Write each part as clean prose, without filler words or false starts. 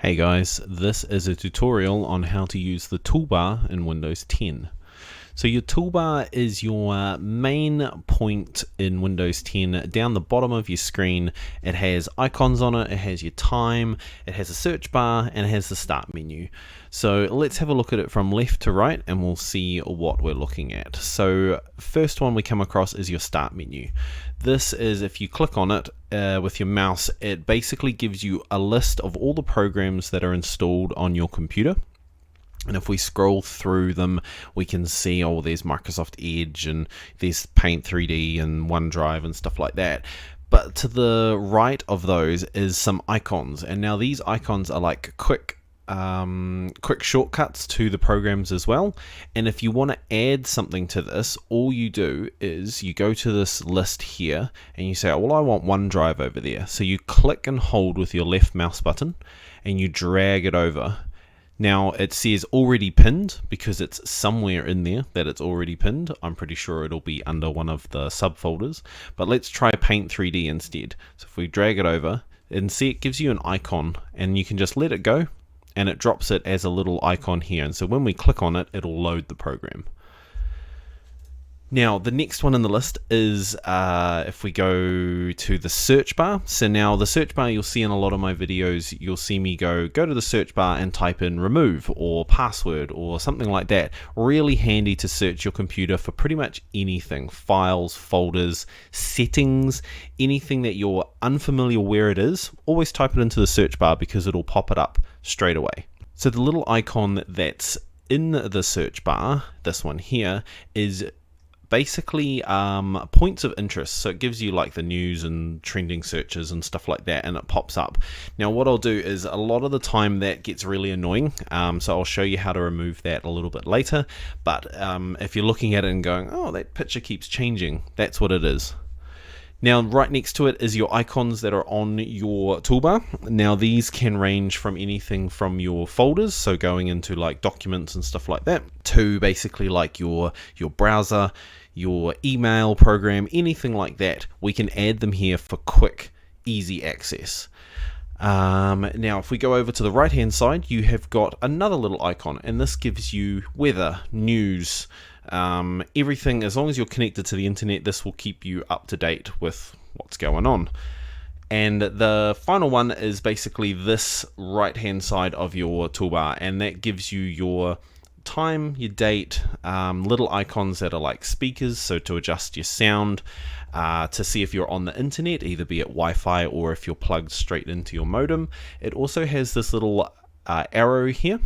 Hey guys, this is a tutorial on how to use the toolbar in Windows 10. So your toolbar is your main point in Windows 10. Down the bottom of your screen, it has icons on it, it has your time, it has a search bar, and it has the start menu. So let's have a look at it from left to right and we'll see what we're looking at. So first one we come across is your start menu. This is, if you click on it with your mouse, it basically gives you a list of all the programs that are installed on your computer. And if we scroll through them, we can see, oh, there's Microsoft Edge and there's Paint 3D and OneDrive and stuff like that. But to the right of those is some icons. And now these icons are like quick shortcuts to the programs as well. And if you want to add something to this, all you do is you go to this list here and you say, oh, well, I want OneDrive over there. So you click and hold with your left mouse button and you drag it over. Now it says already pinned because it's somewhere in there that it's already pinned. I'm pretty sure it'll be under one of the subfolders, but let's try Paint 3D instead. So if we drag it over and see, it gives you an icon and you can just let it go and it drops it as a little icon here. And so when we click on it, it'll load the program. Now the next one in the list is if we go to the search bar. So now the search bar, you'll see in a lot of my videos, you'll see me go to the search bar and type in remove or password or something like that. Really handy to search your computer for pretty much anything, files, folders, settings, anything that you're unfamiliar where it is. Always type it into the search bar because it'll pop it up straight away. So the little icon that's in the search bar, this one here, is basically points of interest. So it gives you like the news and trending searches and stuff like that, and it pops up. Now what I'll do is, a lot of the time that gets really annoying, so I'll show you how to remove that a little bit later. But if you're looking at it and going, oh, that picture keeps changing, that's what it is. Now right next to it is your icons that are on your toolbar. Now these can range from anything from your folders, so going into like documents and stuff like that, to basically like your browser, your email program, anything like that. We can add them here for quick, easy access. Now if we go over to the right hand side, you have got another little icon, and this gives you weather, news, everything. As long as you're connected to the internet, this will keep you up to date with what's going on. And the final one is basically this right hand side of your toolbar, and that gives you your time, your date, little icons that are like speakers, so to adjust your sound, to see if you're on the internet, either be it Wi-Fi or if you're plugged straight into your modem. It also has this little arrow here.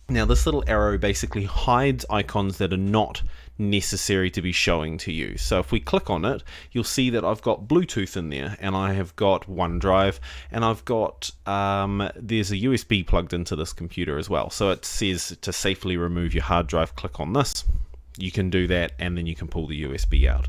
Now this little arrow basically hides icons that are not necessary to be showing to you. So if we click on it, you'll see that I've got Bluetooth in there, and I have got OneDrive, and I've got there's a USB plugged into this computer as well. So it says to safely remove your hard drive, click on this. You can do that, and then you can pull the USB out.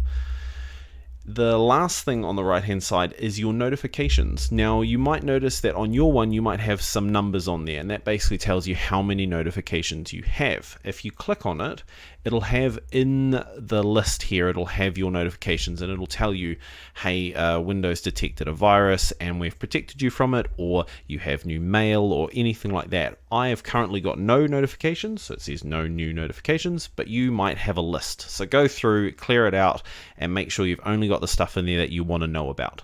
The last thing on the right hand side is your notifications. Now you might notice that on your one you might have some numbers on there, and that basically tells you how many notifications you have. If you click on it, it'll have in the list here, it'll have your notifications, and it'll tell you, hey, Windows detected a virus and we've protected you from it, or you have new mail or anything like that. I have currently got no notifications, so it says no new notifications, but you might have a list. So go through, clear it out, and make sure you've only got the stuff in there that you want to know about.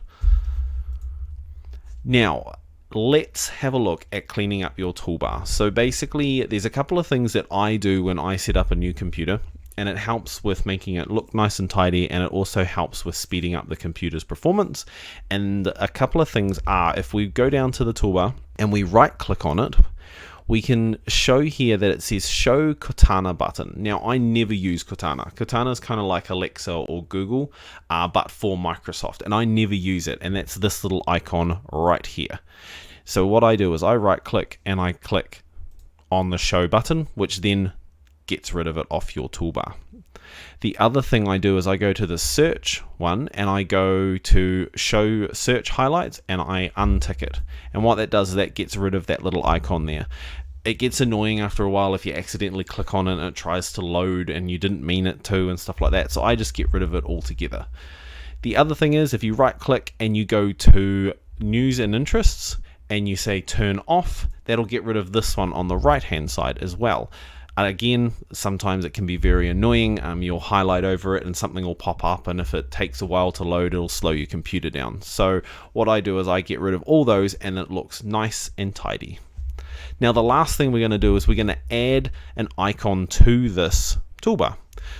Now let's have a look at cleaning up your toolbar. So basically there's a couple of things that I do when I set up a new computer, and it helps with making it look nice and tidy, and it also helps with speeding up the computer's performance. And a couple of things are, if we go down to the toolbar and we right click on it, we can show here that it says show Cortana button. Now I never use Cortana. Cortana is kind of like Alexa or Google, but for Microsoft, and I never use it, and that's this little icon right here. So what I do is I right click and I click on the show button, which then gets rid of it off your toolbar. The other thing I do is I go to the search one and I go to show search highlights and I untick it. And what that does is that gets rid of that little icon there. It gets annoying after a while if you accidentally click on it and it tries to load and you didn't mean it to and stuff like that. So I just get rid of it altogether. The other thing is, if you right click and you go to news and interests, and you say turn off, that'll get rid of this one on the right hand side as well. Again, sometimes it can be very annoying. You'll highlight over it and something will pop up, and if it takes a while to load, it'll slow your computer down. So what I do is I get rid of all those and it looks nice and tidy. Now the last thing we're going to do is we're going to add an icon to this toolbar.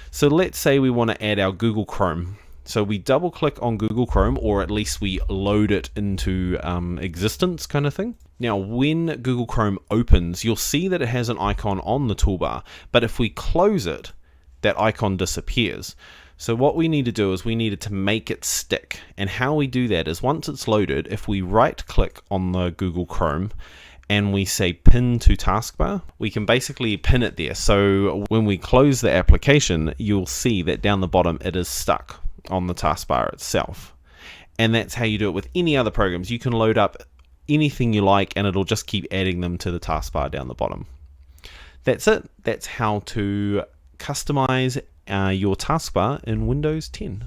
So let's say we want to add our Google Chrome. So we double click on Google Chrome, or at least we load it into existence kind of thing. Now when Google Chrome opens, you'll see that it has an icon on the toolbar, but if we close it, that icon disappears. So what we need to do is we needed to make it stick. And how we do that is once it's loaded, if we right click on the Google Chrome and we say pin to taskbar, we can basically pin it there. So when we close the application, you'll see that down the bottom it is stuck on the taskbar itself. And that's how you do it with any other programs. You can load up anything you like and it'll just keep adding them to the taskbar down the bottom. That's it. That's how to customize your taskbar in Windows 10.